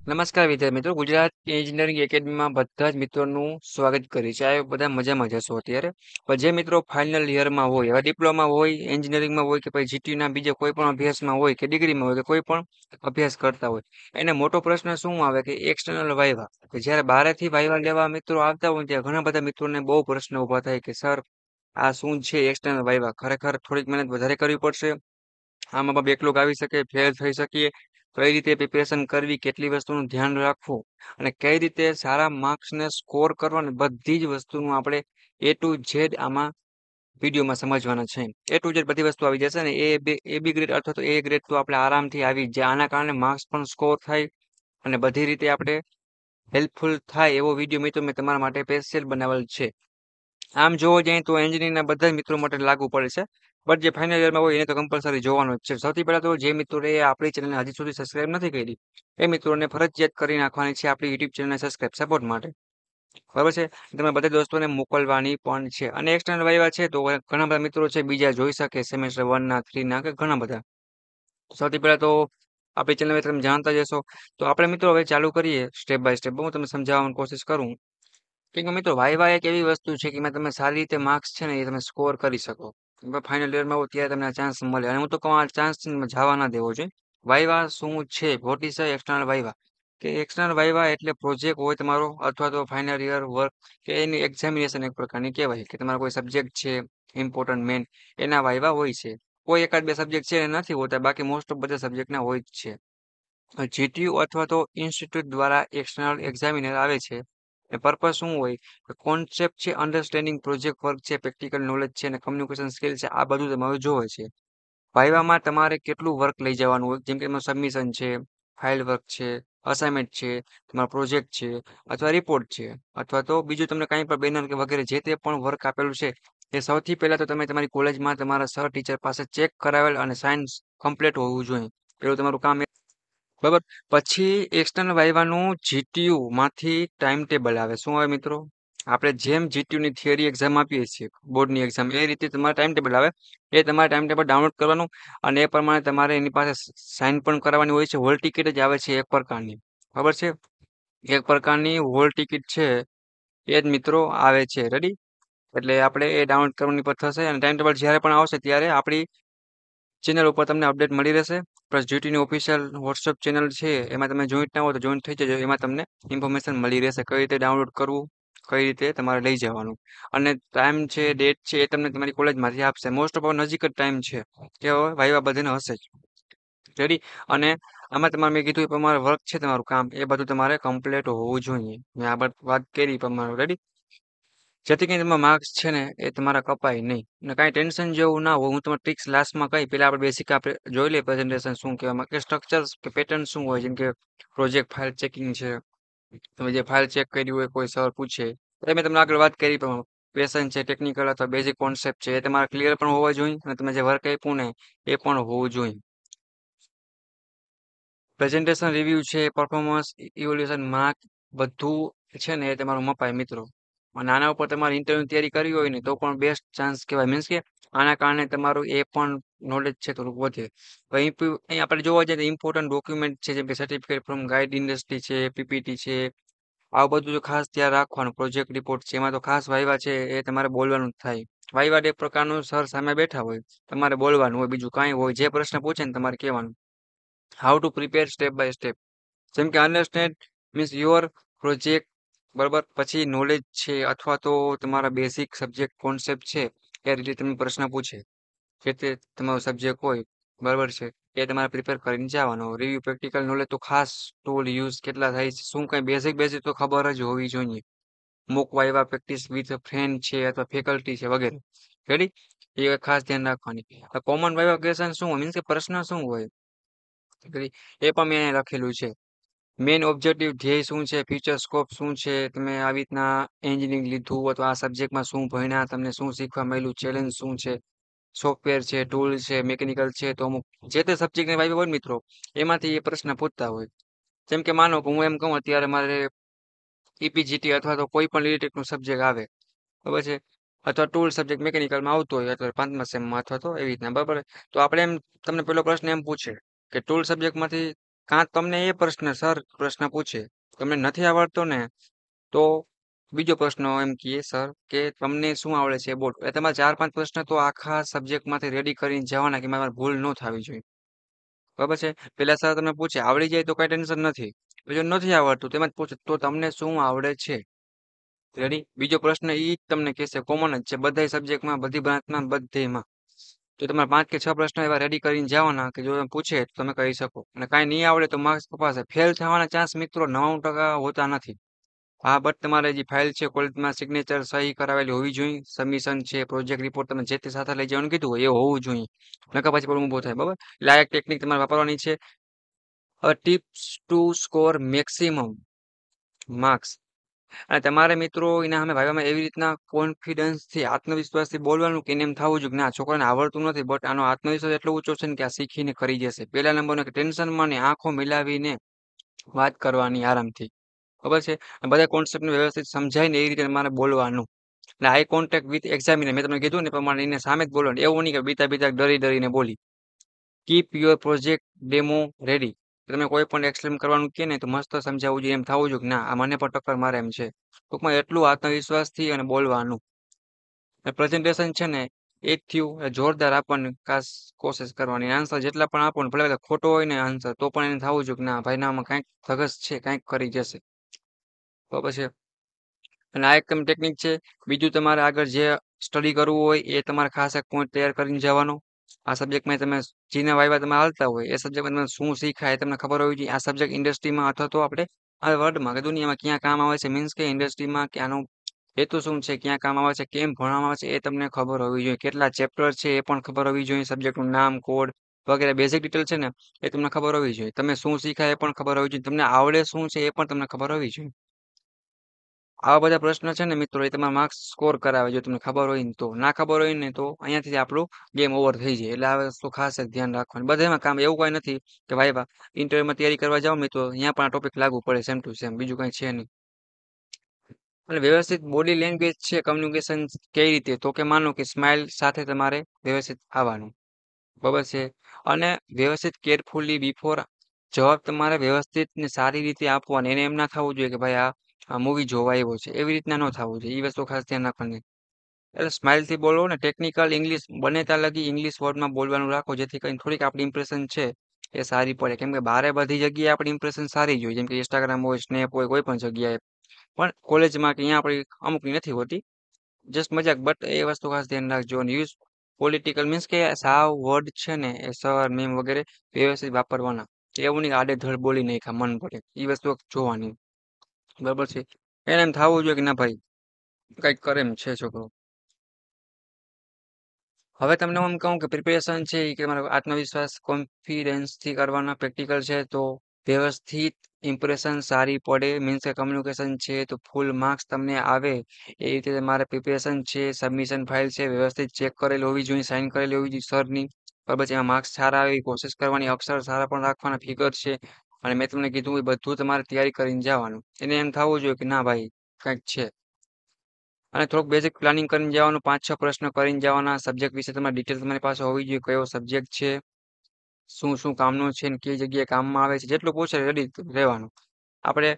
નમસ્કાર વિદ્યાર્થી મિત્રો, ગુજરાત એન્જિનિયરિંગ એકેડમીમાં બધા જ મિત્રોનું સ્વાગત કરી છે. આ બધા મજામાં જશો અત્યારે. પણ જે મિત્રો ફાઇનલ યરમાં હોય, હવે ડિપ્લોમા હોય, એન્જિનિયરિંગમાં હોય કે પછી જીટીયુના બીજા કોઈ પણ અભ્યાસમાં હોય કે ડિગ્રીમાં હોય કે કોઈ પણ અભ્યાસ કરતા હોય, એને મોટો પ્રશ્ન શું આવે કે એક્સટર્નલ વાઇવા. કે જ્યારે બહારેથી વાઇવા લેવા મિત્રો આવતા હોય ત્યાં ઘણા બધા મિત્રોને બહુ પ્રશ્ન ઊભા થાય કે સર આ શું છે એક્સટર્નલ વાઇવા? ખરેખર થોડીક મહેનત વધારે કરવી પડશે. આમાં બેકલોગ આવી શકે, ફેલ થઈ શકીએ. કઈ રીતે પ્રિપેરેશન કરવી, કેટલી વસ્તુનું ધ્યાન રાખવું અને કઈ રીતે સારા માર્ક્સને સ્કોર કરવાની બધી જ વસ્તુનું આપણે એ ટુ ઝેડ આમાં વિડીયોમાં સમજવાના છે. એ ટુ ઝેડ બધી વસ્તુ આવી જશે ને એ બી ગ્રેડ અથવા તો એ ગ્રેડ તો આપણે આરામથી આવી જ જાય. આના કારણે માર્ક્સ પણ સ્કોર થાય અને બધી રીતે આપણે હેલ્પફુલ થાય એવો વિડીયો મિત્રો મેં તમારા માટે સ્પેશિયલ બનાવેલ છે. આમ જોવા જઈએ તો એન્જિનિયરિંગના બધા જ મિત્રો માટે લાગુ પડે છે. બટ જે ફાઇનલ યરમાં હોય એને તો કમ્પલસરી જોવાનું જ છે. સૌથી પહેલા તો જે મિત્રોએ આપણી ચેનલને હજી સુધી સબસ્ક્રાઇબ નથી કરી એ મિત્રોને ફરજિયાત કરી નાખવાની છે આપણી યુટ્યુબ ચેનલને સબસ્ક્રાઇબ સપોર્ટ માટે. બરાબર છે. તમે બધા દોસ્તોને મોકલવાની પણ છે. અને એક્સટર્નલ વાઇવા છે તો ઘણા બધા મિત્રો છે બીજા જોઈ શકે સેમેસ્ટર 1 ના 3 ના કે ઘણા બધા. સૌથી પહેલા તો આપણી ચેનલ તમે જાણતા જ હશો. તો આપણે મિત્રો હવે ચાલુ કરીએ સ્ટેપ બાય સ્ટેપ. હું તમને સમજાવવાની કોશિશ કરું. કેમ કે મિત્રો વાઇવા એક એવી વસ્તુ છે કે એમાં તમે સારી રીતે માર્ક્સ છે ને એ તમે સ્કોર કરી શકો. ફાઇનલ યરમાં આવો ત્યારે તમને આ ચાન્સ મળે. અને હું તો કહું આ ચાન્સ જવા ના દેવો જોઈએ. વાઇવા શું છે? What is external viva? કે એક્સટર્નલ વાઇવા એટલે પ્રોજેક્ટ હોય તમારો અથવા તો ફાઇનલ યર વર્ક કે એની એક્ઝામિનેશન એક પ્રકારની કહેવાય કે તમારો કોઈ સબ્જેક્ટ છે ઇમ્પોર્ટન્ટ મેન એના વાઇવા હોય છે. કોઈ એકાદ બે સબ્જેક્ટ છે એ નથી હોતા, બાકી મોસ્ટ ઓફ બધા સબ્જેક્ટના હોય જ છે. જીટીયુ અથવા તો ઇન્સ્ટિટ્યૂટ દ્વારા એક્સટર્નલ એક્ઝામિનર આવે છે. એ પર્પઝ શું હોય? કોન્સેપ્ટ છે, અન્ડરસ્ટેન્ડિંગ પ્રોજેક્ટ વર્ક છે, પ્રેક્ટિકલ નોલેજ છે અને કમ્યુનિકેશન સ્કિલ છે. આ બધું તમારું જોવે છે. વાઇવામાં તમારે કેટલું વર્ક લઈ જવાનું હોય, જેમ કે એમાં સબમિશન છે, ફાઇલ વર્ક છે, અસાઇનમેન્ટ છે, તમારો પ્રોજેક્ટ છે અથવા રિપોર્ટ છે અથવા તો બીજું તમને કાંઈ પણ બેનર કે વગેરે જે તે પણ વર્ક આપેલું છે એ સૌથી પહેલા તો તમે તમારી કોલેજમાં તમારા સર ટીચર પાસે ચેક કરાવેલ અને સાઇન કમ્પ્લીટ હોવું જોઈએ. પેલું તમારું કામ બરાબર. પછી એક્સટર્નલ વાઇવાનું જીટીયુ માંથી ટાઈમ ટેબલ આવે. શું આવે મિત્રો? આપણે જેમ જીટીયુ ની થિયરી એક્ઝામ આપીએ છીએ બોર્ડની એક્ઝામ એ રીતે તમારે ટાઈમ ટેબલ આવે. એ તમારે ટાઈમ ટેબલ ડાઉનલોડ કરવાનું અને એ પ્રમાણે તમારે એની પાસે સાઇન પણ કરાવવાની હોય છે. હોલ ટિકિટ જ આવે છે એક પ્રકારની. ખબર છે? એક પ્રકારની હોલ ટિકિટ છે એ જ મિત્રો આવે છે. રેડી? એટલે આપણે એ ડાઉનલોડ કરવાની પર થશે અને ટાઈમ ટેબલ જ્યારે પણ આવશે ત્યારે આપણી ચેનલ ઉપર તમને અપડેટ મળી રહેશે. પ્લસ જીટીની ઓફિશિયલ વોટ્સઅપ ચેનલ છે એમાં તમે જોઈન્ટ ના હો તો જોઈન્ટ થઈ જજો. એમાં તમને ઇન્ફોર્મેશન મળી રહેશે કઈ રીતે ડાઉનલોડ કરવું, કઈ રીતે તમારે લઈ જવાનું અને ટાઈમ છે, ડેટ છે એ તમને તમારી કોલેજમાંથી આપશે. મોસ્ટ ઓફ નજીક જ ટાઈમ છે કે વાઇવા બધાને હશે જ. રેડી? અને આમાં તમારે મેં કીધું એ પ્રમાણે વર્ક છે તમારું કામ એ બધું તમારે કમ્પ્લીટ હોવું જોઈએ. મેં આ વાત કરી પ્રમાણે. રેડી? જેથી કરીને તમારા માર્ક્સ છે ને એ તમારા કપાય નહીં અને કાંઈ ટેન્શન જેવું ના હોય. હું તમને ટ્રિક્સ લાસ્ટમાં કહી. પહેલા આપણે બેસિક આપણે જોઈ લઈએ પ્રેઝન્ટેશન શું કહેવામાં કે સ્ટ્રક્ચર કે પેટર્ન શું હોય. જેમ કે પ્રોજેક્ટ ફાઇલ ચેકિંગ છે. તમે જે ફાઇલ ચેક કરી હોય કોઈ સર પૂછે એ મેં તમને આગળ વાત કરી પણ પેશન છે, ટેકનિકલ અથવા બેઝિક કોન્સેપ્ટ છે એ તમારા ક્લિયર પણ હોવા જોઈએ અને તમે જે વર્ક આપ્યું ને એ પણ હોવું જોઈએ. પ્રેઝન્ટેશન રિવ્યુ છે, પરફોર્મન્સ ઇવોલ્યુશન માર્ક બધું છે ને એ તમારું મપાય મિત્રો. અને આના ઉપર તમારે ઇન્ટરવ્યુ તૈયારી કરવી હોય ને તો પણ બેસ્ટ ચાન્સ કહેવાય. મીન્સ કે આના કારણે તમારું એ પણ નોલેજ છે થોડુંક વધે. અહીં આપણે જોવા જઈએ તો ઇમ્પોર્ટન્ટ ડોક્યુમેન્ટ છે જેમ કે સર્ટિફિકેટ ફ્રોમ ગાઈડ ઇન્ડસ્ટ્રી છે, પીપીટી છે, આવું બધું જો ખાસ ધ્યાન રાખવાનું. પ્રોજેક્ટ રિપોર્ટ છે એમાં તો ખાસ વાઇવા છે એ તમારે બોલવાનું જ થાય. વાઇવા એક પ્રકારનું સર સામે બેઠા હોય તમારે બોલવાનું હોય, બીજું કાંઈ હોય. જે પ્રશ્ન પૂછે ને તમારે કહેવાનું. How to prepare step by step. જેમ કે અન્ડરસ્ટેન્ડ મીન્સ યોર પ્રોજેક્ટ. બરાબર. પછી નોલેજ છે અથવા તો તમારા બેઝિક સબ્જેક્ટ કોન્સેપ્ટ છે એ રીતે તમે પ્રશ્ન પૂછે જે તે તમારો સબ્જેક્ટ હોય. બરાબર છે એ તમારે પ્રિપેર કરીને જવાનો. રિવ્યુ પ્રેક્ટિકલ નોલેજ તો ખાસ ટૂલ યુઝ કેટલા થાય છે શું કંઈ બેઝિક બેઝિક તો ખબર જ હોવી જોઈએ. Mock viva practice with friend છે અથવા ફેકલ્ટી છે વગેરે. રેડી? એ ખાસ ધ્યાન રાખવાની. કોમન વાઇવા ક્વેશ્ચન શું હોય? મીન્સ કે પ્રશ્ન શું હોય એ પણ મેં અહીંયા લખેલું છે. મેઇન ઓબ્જેક્ટિવ ધ્યેય શું છે, ફ્યુચર સ્કોપ શું છે, તમે આવી રીતના એન્જિનિયરિંગ લીધું અથવા આ સબ્જેક્ટમાં શું ભણ્યા, તમને શું શીખવા મળ્યું, ચેલેન્જ શું છે, સોફ્ટવેર છે, ટૂલ છે, મિકેનિકલ છે. તો અમુક જે તે સબ્જેક્ટને વાઇવા હોય ને મિત્રો એમાંથી એ પ્રશ્ન પૂછતા હોય. જેમ કે માનો કે હું એમ કહું અત્યારે મારે ઈપીજીટી અથવા તો કોઈ પણ રિલેટેડનું સબ્જેક્ટ આવે બરાબર છે અથવા ટૂલ સબ્જેક્ટ મિકેનિકલમાં આવતો હોય અથવા 5મા સેમમાં અથવા તો એવી રીતના. બરાબર. તો આપણે એમ તમને પેલો પ્રશ્ન એમ પૂછે કે ટૂલ સબ્જેક્ટમાંથી કાં તમને એ પ્રશ્ન પૂછે, તમને નથી આવડતો ને તો બીજો પ્રશ્ન એમ કીએ સર કે તમને શું આવડે છે એ બોલો. એટલે તમારે 4-5 પ્રશ્ન તો આખા સબ્જેક્ટમાંથી રેડી કરીને જવાના કે મારે ભૂલ ન થવી જોઈએ. બરાબર છે? પેલા સર તમને પૂછે આવડી જાય તો કઈ ટેન્શન નથી. જો નથી આવડતું તેમાં જ પૂછે તો તમને શું આવડે છે? રેડી? બીજો પ્રશ્ન ઈ જ તમને કહેશે, કોમન જ છે બધા સબ્જેક્ટમાં, બધી બ્રાન્ચમાં, બધેમાં. તો તમારે 5 કે 6 પ્રશ્ન એવા રેડી કરીને જવાના કે જો તમે પૂછે તો તમે કહી શકો. અને કાંઈ નહીં આવડે તો માર્ક્સ કપાશે. ફેલ થવાના ચાન્સ મિત્રો 99% હોતા નથી. હા, બટ તમારે જે ફાઇલ છે કોલેજમાં સિગ્નેચર સહી કરાવેલી હોવી જોઈએ. સબમિશન છે, પ્રોજેક્ટ રિપોર્ટ તમે જે તે સાથે લઈ જવાનું કીધું હોય એ હોવું જોઈએ. નકર પછી પ્રોબ્લેમ ઊભો થાય. બરાબર? એટલે આ એક ટેકનિક તમારે વાપરવાની છે. Tips to score maximum marks. અને તમારે મિત્રો એના સામે ભાઈવામાં એવી રીતના કોન્ફિડન્સથી આત્મવિશ્વાસથી બોલવાનું કે એને એમ થવું જોઈએ કે ના છોકરાને આવડતું નથી બટ આનો આત્મવિશ્વાસ એટલો ઊંચો છે ને કે આ શીખીને કરી જશે. પહેલા નંબરનો કે ટેન્શનમાં ને આંખો મિલાવીને વાત કરવાની આરામથી. ખબર છે? અને બધા કોન્સેપ્ટને વ્યવસ્થિત સમજાય ને એ રીતે તમારે બોલવાનું. એટલે આઈ કોન્ટેક્ટ વિથ એક્ઝામિનર મેં તમને કીધું ને એ પ્રમાણે એને સામે જ બોલવાનું. એવું નહીં કે બીતા બીતા ડરીને બોલી. Keep your project demo ready. તમે કોઈ પણ એક્સપ્લેન કરવાનું કહે ને તો મસ્ત સમજાવવું જોઈએ, એમ થવું જોઈએ કે ના આ મને પણ ટક્કર મારે એમ છે. ટૂંકમાં એટલું આત્મવિશ્વાસથી અને બોલવાનું. પ્રેઝન્ટેશન છે ને એ જ થયું એ જોરદાર આપવાની ખાસ કોશિશ કરવાની. આન્સર જેટલા પણ આપો ને ભલે ભલે ખોટો હોય ને આન્સર તો પણ એને થવું જોઈએ કે ના ભાઈ નામાં કાંઈક ધગસ છે, કાંઈક કરી જશે. તો પછી અને આ એક ટેકનિક છે. બીજું તમારે આગળ જે સ્ટડી કરવું હોય એ તમારે ખાસ એક પોઈન્ટ તૈયાર કરીને જવાનો. આ સબ્જેક્ટમાં તમે જેના વાયવા તમે હાલતા હોય એ સબ્જેક્ટમાં તમે શું શીખાય એ તમને ખબર હોવી જોઈએ. આ સબ્જેક્ટ ઇન્ડસ્ટ્રીમાં અથવા તો આપણે આ વર્લ્ડમાં કે દુનિયામાં ક્યાં કામ આવે છે મીન્સ કે ઇન્ડસ્ટ્રીમાં કે આનું હેતુ શું છે, ક્યાં કામ આવે છે, કેમ ભણવામાં આવે છે એ તમને ખબર હોવી જોઈએ. કેટલા ચેપ્ટર છે એ પણ ખબર હોવી જોઈએ. સબ્જેક્ટનું નામ, કોડ વગેરે બેઝિક ડિટેલ છે ને એ તમને ખબર હોવી જોઈએ. તમે શું શીખાય એ પણ ખબર હોવી જોઈએ. તમને આવડે શું છે એ પણ તમને ખબર હોવી જોઈએ. આવા બધા પ્રશ્ન છે ને મિત્રો એ તમારા માર્ક્સ સ્કોર કરાવે જો તમને ખબર હોય ને તો. ના ખબર હોય ને તો અહીંયાથી આપણું ગેમ ઓવર થઈ જાય. એટલે આ વસ્તુ ખાસ જ ધ્યાન રાખવાનું. બધામાં કામ એવું કઈ નથી કે વાયવા ઇન્ટરવ્યુમાં તૈયારી કરવા જાવ મિત્રો અહીંયા પણ આ ટોપિક લાગુ પડે સેમ ટુ સેમ. બીજું કઈ છે નહીં. અને વ્યવસ્થિત બોડી લેંગ્વેજ છે કમ્યુનિકેશન કઈ રીતે તો કે માનો કે સ્માઇલ સાથે તમારે વ્યવસ્થિત આવવાનું. બરાબર છે? અને વ્યવસ્થિત કેરફુલી બિફોર જવાબ તમારે વ્યવસ્થિત ને સારી રીતે આપવાની. એને એમ ના થવું જોઈએ કે ભાઈ આ મૂવી જોવા આવ્યો છે. એવી રીતના ન થવું જોઈએ. એ વસ્તુ ખાસ ધ્યાન રાખવાની. એટલે સ્માઇલથી બોલો ને ટેકનિકલ ઇંગ્લિશ બને ત્યાં લગી ઇંગ્લિશ વર્ડમાં બોલવાનું રાખો જેથી કરીને થોડીક આપણી ઇમ્પ્રેશન છે એ સારી પડે. કેમ કે બારે બધી જગ્યાએ આપણી ઇમ્પ્રેશન સારી જ હોય. જેમ કે ઇન્સ્ટાગ્રામ હોય, સ્નેપ હોય, કોઈ પણ જગ્યાએ. પણ કોલેજમાં કે અહીંયા આપણી અમુકની નથી હોતી. જસ્ટ મજાક બટ એ વસ્તુ ખાસ ધ્યાન રાખજો. અને યુઝ પોલિટિકલ મીન્સ કે સાવ વર્ડ છે ને એ સર મેમ વગેરે વ્યવસ્થિત વાપરવાના. એવું નહીં કે આડેધડ બોલી નાખ્યા મન પડે. એ વસ્તુ જોવાની. બરાબર છે? એને એમ થવું જોઈએ કે ના ભાઈ કંઈક કરે એમ છે છોકરો. હવે તમને હું એમ કહું કે પ્રિપેરેશન છે એ કે તમારે આત્મવિશ્વાસ કોન્ફિડન્સથી કરવાના પ્રેક્ટિકલ છે તો વ્યવસ્થિત ઇમ્પ્રેશન સારી પડે મીન્સ કે કમ્યુનિકેશન છે તો ફૂલ માર્ક્સ તમને આવે એ રીતે તમારે પ્રિપેરેશન છે, સબમિશન ફાઇલ છે વ્યવસ્થિત ચેક કરેલી હોવી જોઈએ, સાઇન કરેલી હોવી જોઈએ સરની. બરાબર છે? એમાં માર્ક્સ સારા આવે એવી કોશિશ કરવાની, અક્ષર સારા પણ રાખવાના, ફિગર છે. અને મેં તમને કીધું એ બધું તમારે તૈયારી કરીને જવાનું. એને એમ થવું જોઈએ કે ના ભાઈ કંઈક છે. અને થોડુંક બેઝિક પ્લાનિંગ કરીને જવાનું. 5-6 પ્રશ્ન કરીને જવાના. સબ્જેક્ટ વિશે તમારી ડિટેલ તમારી પાસે હોવી જોઈએ. કયો સબ્જેક્ટ છે, શું શું કામનો છે, ને કઈ જગ્યાએ કામમાં આવે છે. જેટલું પૂછે રેડી રહેવાનું. આપણે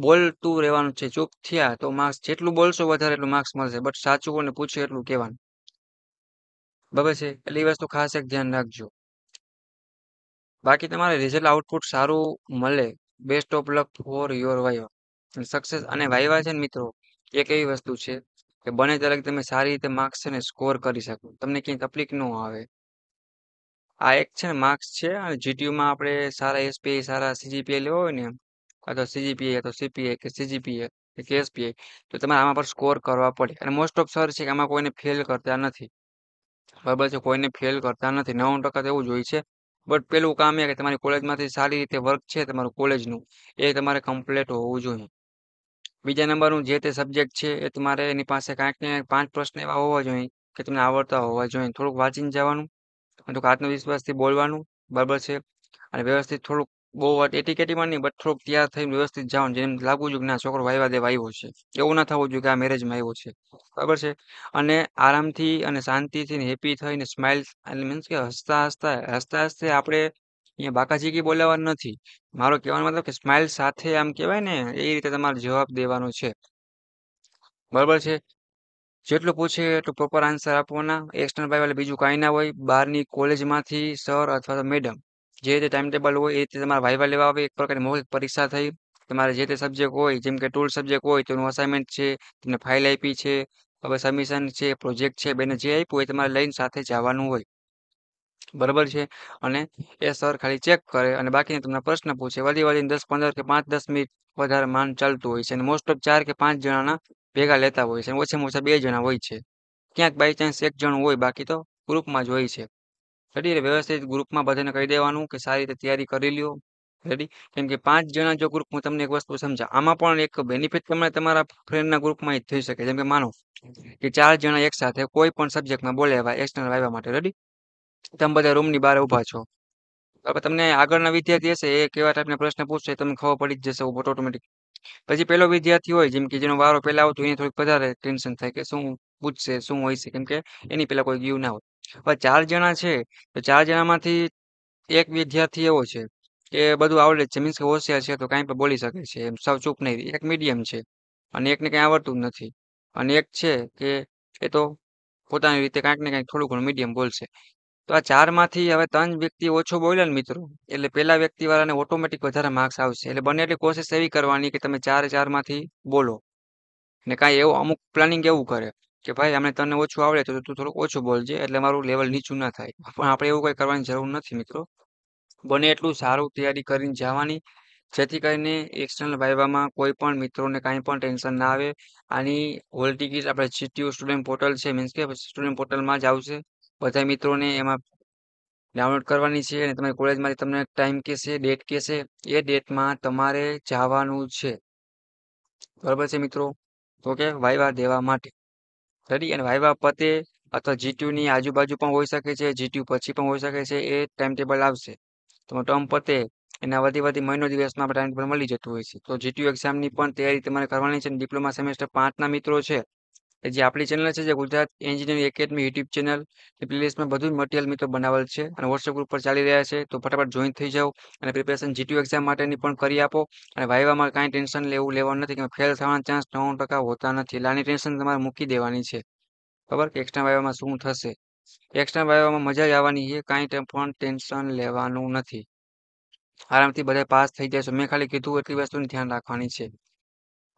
બોલતું રહેવાનું છે. ચૂપ થયા તો માર્ક્સ જેટલું બોલશો વધારે એટલું માર્ક્સ મળશે. બટ સાચું કોને પૂછે એટલું કહેવાનું. બરાબર છે? એટલે એ વસ્તુ ખાસ એક ધ્યાન રાખજો. બાકી તમારે રિઝલ્ટ આઉટપુટ સારું મળે. Best of luck for your viva. Success અને વાઇવા છે ને મિત્રો એક એવી વસ્તુ છે કે બને ત્યારે તમે સારી રીતે માર્ક્સ છે ને સ્કોર કરી શકો. તમને ક્યાંય તકલીફ ન આવે. આ એક છે ને માર્ક્સ છે અને જીટીયુમાં આપણે સારા એસપીઆઈ સારા સીજીપીએ લેવો હોય ને કાં તો સીજીપીએ તો સીપીએ કે સીજીપીએ કે એસપીઆઈ તો તમારે આમાં પર સ્કોર કરવા પડે. અને મોસ્ટ ઓફ સર છે કે આમાં કોઈને ફેલ કરતા નથી. બરાબર છે? કોઈને ફેલ કરતા નથી. 99% તો એવું જ હોય છે. બટ પેલું કામ એ કે તમારી કોલેજમાંથી સારી રીતે વર્ક છે તમારું કોલેજનું એ તમારે કમ્પ્લીટ હોવું જોઈએ. બીજા નંબરનું જે તે સબ્જેક્ટ છે એ તમારે એની પાસે કાંઈક ને 5 પ્રશ્ન એવા હોવા જોઈએ કે તમને આવડતા હોવા જોઈએ. થોડુંક વાંચીને જવાનું અને થોડુંક આત્મવિશ્વાસથી બોલવાનું. બરાબર છે? અને વ્યવસ્થિત થોડુંક બહુ એટીકેટીમાં નહીં બટ થોડુંક તૈયાર થઈને વ્યવસ્થિત જવાનું. જેમ લાગવું જોઈએ કે ના છોકરો વાયવા દેવા આવ્યો છે. એવું ના થવું જોઈએ કે આ મેરેજમાં આવ્યો છે. બરાબર છે? અને આરામથી અને શાંતિથી હેપી થઈને સ્માઇલ એટલે મીન્સ કે હસતા હસતા હસતા હસતા આપણે અહીંયા બાકાચીકી બોલાવવાનું નથી. મારો કહેવાનો મતલબ કે સ્માઈલ સાથે આમ કહેવાય ને એ રીતે તમારે જવાબ દેવાનો છે. બરાબર છે? જેટલું પૂછે એટલું પ્રોપર આન્સર આપવાના. એક્સટર્નલ વાઇવા એટલે બીજું કાંઈ ના હોય. બહારની કોલેજમાંથી સર અથવા તો મેડમ જે રીતે ટાઈમ ટેબલ હોય એ રીતે તમારે વાઇવા લેવા આવે. એક પ્રકારની મૌખિક પરીક્ષા થઈ. તમારે જે તે સબ્જેક્ટ હોય જેમ કે ટૂલ સબ્જેક્ટ હોય તો એનું અસાઇનમેન્ટ છે, તમને ફાઇલ આપી છે, હવે સબમિશન છે, પ્રોજેક્ટ છે, બેને જે આપ્યું હોય તમારે લઈને સાથે જવાનું હોય. બરાબર છે? અને એ સર ખાલી ચેક કરે અને બાકીના તમને પ્રશ્ન પૂછે. વધીને 10-15 કે 5-10 મિનિટ વધારે માંડ ચાલતું હોય છે અને મોસ્ટ ઓફ 4 કે 5 જણાના ભેગા લેતા હોય છે. ઓછામાં ઓછા 2 જણા હોય છે. ક્યાંક બાય ચાન્સ એક જણ હોય, બાકી તો ગ્રુપમાં જ હોય છે. રેડી? એટલે વ્યવસ્થિત ગ્રુપમાં બધાને કહી દેવાનું કે સારી રીતે તૈયારી કરી લ્યો. રેડી? કેમ કે 5 જણા જો ગ્રુપ, હું તમને એક વસ્તુ સમજાવું. આમાં પણ એક બેનિફિટ તમને તમારા ફ્રેન્ડના ગ્રુપમાં જ થઈ શકે. જેમ કે માનો કે 4 જણા એકસાથે કોઈ પણ સબ્જેક્ટમાં બોલાવ્યા એક્સટર્નલ વાઇવા માટે. રેડી? તમે બધા રૂમની બહાર ઊભા છો. હવે તમને આગળના વિદ્યાર્થી હશે એ કેવા ટાઈપના પ્રશ્ન પૂછશે તમને ખબર પડી જ જશે ઓટોમેટિક. પછી પેલો વિદ્યાર્થી હોય જેમ કે જેનો વારો પહેલા આવતો એને થોડીક વધારે ટેન્શન થાય કે શું પૂછશે, શું હોય છે, કેમ કે એની પેલા કોઈ ગયું ના હોય. હવે 4 જણા છે તો 4 જણામાંથી એક વિદ્યાર્થી એવો છે કે બધું આવડે જ છે, મીન્સ કે હોશિયાર છે, તો કાંઈ પણ બોલી શકે છે, એમ સાવ ચૂપ નહીં રહે. એક મીડિયમ છે અને એકને કંઈ આવડતું જ નથી અને એક છે કે એ તો પોતાની રીતે કાંઈક ને કાંઈક થોડું ઘણું મીડિયમ બોલશે. તો આ 4 માંથી હવે 3 વ્યક્તિ ઓછો બોલ્યા ને મિત્રો, એટલે પેલા વ્યક્તિ વાળાને ઓટોમેટિક વધારે માર્ક્સ આવશે. એટલે બને એટલી કોશિશ એવી કરવાની કે તમે 4 માંથી બોલો. ને કાંઈ એવું અમુક પ્લાનિંગ એવું કરે કે ભાઈ અમને તને ઓછું આવડે તો તું થોડુંક ઓછું બોલજે એટલે મારું લેવલ નીચું ના થાય. પણ આપણે એવું કંઈ કરવાની જરૂર નથી મિત્રો. બને એટલું સારું તૈયારી કરીને જવાની, જેથી કરીને એક્સટર્નલ વાઇવામાં કોઈ પણ મિત્રોને કાંઈ પણ ટેન્શન ના આવે. આની હોલ ટિકિટ આપણે જીટીયુ સ્ટુડન્ટ પોર્ટલ છે, મીન્સ કે સ્ટુડન્ટ પોર્ટલમાં જ આવશે. બધા મિત્રોને એમાં ડાઉનલોડ કરવાની છે અને તમારી કોલેજમાંથી તમને ટાઈમ કહેશે, ડેટ કહેશે. એ ડેટમાં તમારે જવાનું છે. બરાબર છે મિત્રો? તો કે વાઇવા દેવા માટે. રેડી? અને વાઇવા પતે અથવા જીટીયુની આજુબાજુ પણ હોઈ શકે છે, જીટીયુ પછી પણ હોઈ શકે છે. એ ટાઈમ ટેબલ આવશે. તમારો ટર્મ પતે એના વધી મહિનો દિવસમાં આપણે ટાઈમ ટેબલ મળી જતું હોય છે. તો જીટીયુ એક્ઝામની પણ તૈયારી તમારે કરવાની છે. ડિપ્લોમા સેમેસ્ટર 5ના મિત્રો છે એ જે આપણી ચેનલ છે જે Gujarat engineering academy YouTube channel, એ પ્લેલિસ્ટમાં બધું જ મટીરિયલ મિત્રો બનાવેલ છે અને વોટ્સએપ ગ્રુપ પર ચાલી રહ્યા છે. તો ફટાફટ જોઈન થઈ જાઓ અને પ્રિપેરેશન જીટીયુ એક્ઝામ માટેની પણ કરી આપો. અને વાઇવામાં કાંઈ ટેન્શન લેવાનું નથી કે ફેલ થવાના ચાન્સ 99% હોતા નથી. એટલે આની ટેન્શન તમારે મૂકી દેવાની છે. ખબર કે એક્સ્ટ્રા વાઇવામાં શું થશે? એક્સ્ટ્રા વાઇવામાં મજા જ આવવાની છે, કાંઈ પણ ટેન્શન લેવાનું નથી. આરામથી બધા પાસ થઈ જશો. મેં ખાલી કીધું એટલી વસ્તુનું ધ્યાન રાખવાની છે.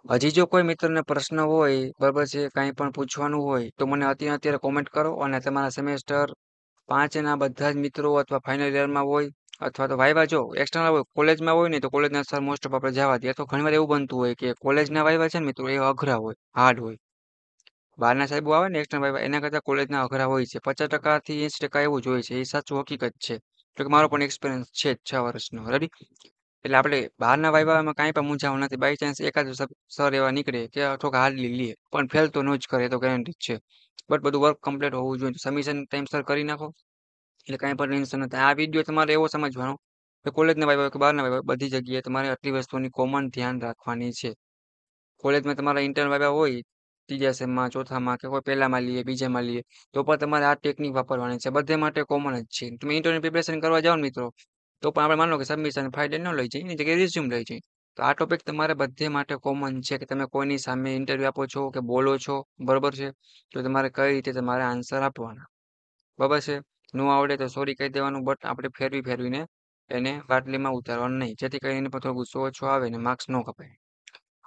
હજી જો કોઈ મિત્રને પ્રશ્ન હોય, બરાબર છે, કાંઈ પણ પૂછવાનું હોય તો મને અત્યારે કોમેન્ટ કરો. અને તમારા સેમેસ્ટર 5ના બધા જ મિત્રો અથવા ફાઇનલ યરમાં હોય અથવા તો વાઇવા જો એક્સટર્નલ હોય કોલેજમાં હોય ને તો કોલેજના સર મોસ્ટ ઓફ આપણે જવા દઈએ. અથવા ઘણીવાર એવું બનતું હોય કે કોલેજના વાઇવા છે ને મિત્રો એ અઘરા હોય, હાર્ડ હોય. બહારના સાહેબો આવે ને એક્સટર્નલ વાઇવા એના કરતાં કોલેજના અઘરા હોય છે. 50%થી 80% એવું જ હોય છે. એ સાચું હકીકત છે. તો કે મારો પણ એક્સપિરિયન્સ છે જ 6 વર્ષનો. રેડી? એટલે આપણે બહારના વાઇવામાં કાંઈ પણ મૂંઝાવું નથી. બાય ચાન્સ એકાદ સર એવા નીકળે કે થોડાક હાર્ડલી લે પણ ફેલ તો ન જ કરે, તો ગેરંટી જ છે. બટ બધું વર્ક કમ્પ્લીટ હોવું જોઈએ. સબમિશન ટાઈમસર કરી નાખો એટલે કાંઈ પણ ટેન્શન નથી. આ વિડીયો તમારે એવો સમજવાનો કે કોલેજના વાઇવા હોય કે બહારના વાઇવા હોય, બધી જગ્યાએ તમારે આટલી વસ્તુની કોમન ધ્યાન રાખવાની છે. કોલેજમાં તમારા ઇન્ટરનલ વાઇવા હોય 3જા સેમમાં, 4થામાં કે કોઈ પહેલામાં લઈએ, બીજામાં લઈએ, તો પણ તમારે આ ટેકનિક વાપરવાની છે. બધે માટે કોમન જ છે. તમે ઇન્ટરવ્યુ પ્રિપેરેશન કરવા જાઓ ને મિત્રો, તો પણ આપણે માનો કે સબમિશન ફાઇલ ન લઈ જઈએ, એની જગ્યાએ રિઝ્યુમ લઈ જઈએ. તો આ ટોપિક તમારે બધે માટે કોમન છે કે તમે કોઈની સામે ઇન્ટરવ્યુ આપો છો કે બોલો છો, બરોબર છે, તો તમારે કઈ રીતે તમારે આન્સર આપવાના. બરાબર છે? ન આવડે તો સોરી કહી દેવાનું, બટ આપણે ફેરવીને એને બાટલીમાં ઉતારવાનું નહીં, જેથી કરીને એને પર થોડો ગુસ્સો ઓછો આવે ને માર્ક્સ ન કપાય.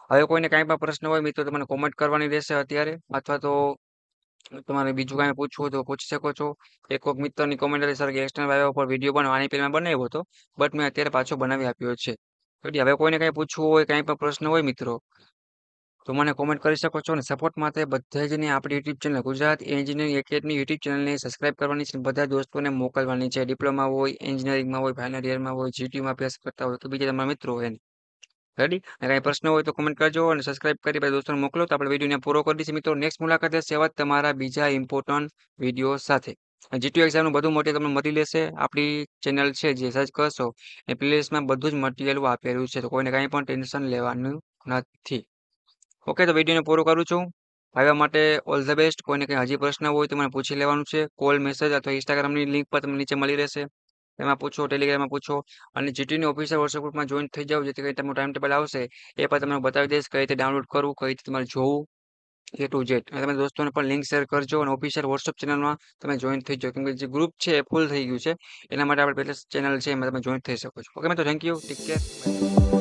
હવે કોઈને કાંઈ પણ પ્રશ્ન હોય મિત્રો તમને કોમેન્ટ કરવાની રહેશે અત્યારે, અથવા તો તમારે બીજું કાંઈ પૂછવું હોય તો પૂછી શકો છો. એક વખત મિત્રની કોમેન્ટ હતી સર કે એક્સટર્નલ વાઇવા ઉપર વિડીયો બનાવો, આની પહેલા મેં બનાવ્યો હતો બટ મેં અત્યારે પાછો બનાવી આપ્યો છે. રેડી? હવે કોઈને કાંઈ પૂછવું હોય, કાંઈ પણ પ્રશ્ન હોય મિત્રો તો મને કોમેન્ટ કરી શકો છો. અને સપોર્ટ માટે બધા જને આપણી YouTube channel Gujarat engineering academy YouTube ચેનલને સબસ્ક્રાઇબ કરવાની છે. બધા દોસ્તોને મોકલવાની છે. ડિપ્લોમા હોય, એન્જિનિયરિંગમાં હોય, ફાઇનલ યરમાં હોય, જીટીયુમાં અભ્યાસ કરતા હોય કે બીજા તમારા મિત્રો હોય એને. રેડી? અને કાંઈ પ્રશ્ન હોય તો કમેન્ટ કરજો અને સબસ્ક્રાઇબ કરી બધા દોસ્તોને મોકલો. તો આપણે વિડીયોને પૂરો કરી દઈશું મિત્રો. નેક્સ્ટ મુલાકાત હશે એવા જ તમારા બીજા ઇમ્પોર્ટન્ટ વિડીયો સાથે. જીટીયુ એક્ઝામનું બધું મટીરિયલ તમને મળી લેશે. આપણી ચેનલ છે જે સર્ચ કરશો એ પ્લેલિસ્ટમાં બધું જ મટીરિયલ આપેલું છે. તો કોઈને કાંઈ પણ ટેન્શન લેવાનું નથી. ઓકે, તો વિડીયોને પૂરો કરું છું. આવ્યા માટે ઓલ ધ બેસ્ટ. કોઈને કંઈ હજી પ્રશ્ન હોય તો મને પૂછી લેવાનું છે. કોલ, મેસેજ અથવા ઇન્સ્ટાગ્રામની લિંક પર તમને નીચે મળી રહેશે. એમાં પૂછો, ટેલિગ્રામમાં પૂછો અને જીટીયુની ઓફિશિયલ વોટ્સએપ ગ્રુપમાં જોઈન થઈ જાઓ, જેથી કરીને તમારું ટાઈમ ટેબલ આવશે એ પણ તમને બતાવી દઈશ કઈ રીતે ડાઉનલોડ કરવું, કઈ રીતે તમારે જોવું એ ટુ ઝેડ. અને તમે દોસ્તોને પણ લિંક શેર કરજો અને ઓફિશિયલ વોટ્સએપ ચેનલમાં તમે જોઈન થઈ જાઓ, કેમ કે જે ગ્રુપ છે એ ફૂલ થઈ ગયું છે. એના માટે આપણે પહેલા ચેનલ છે એમાં તમે જોઈન થઈ શકો છો. ઓકે મિત્રો, થેન્ક યુ, ટેક કેર.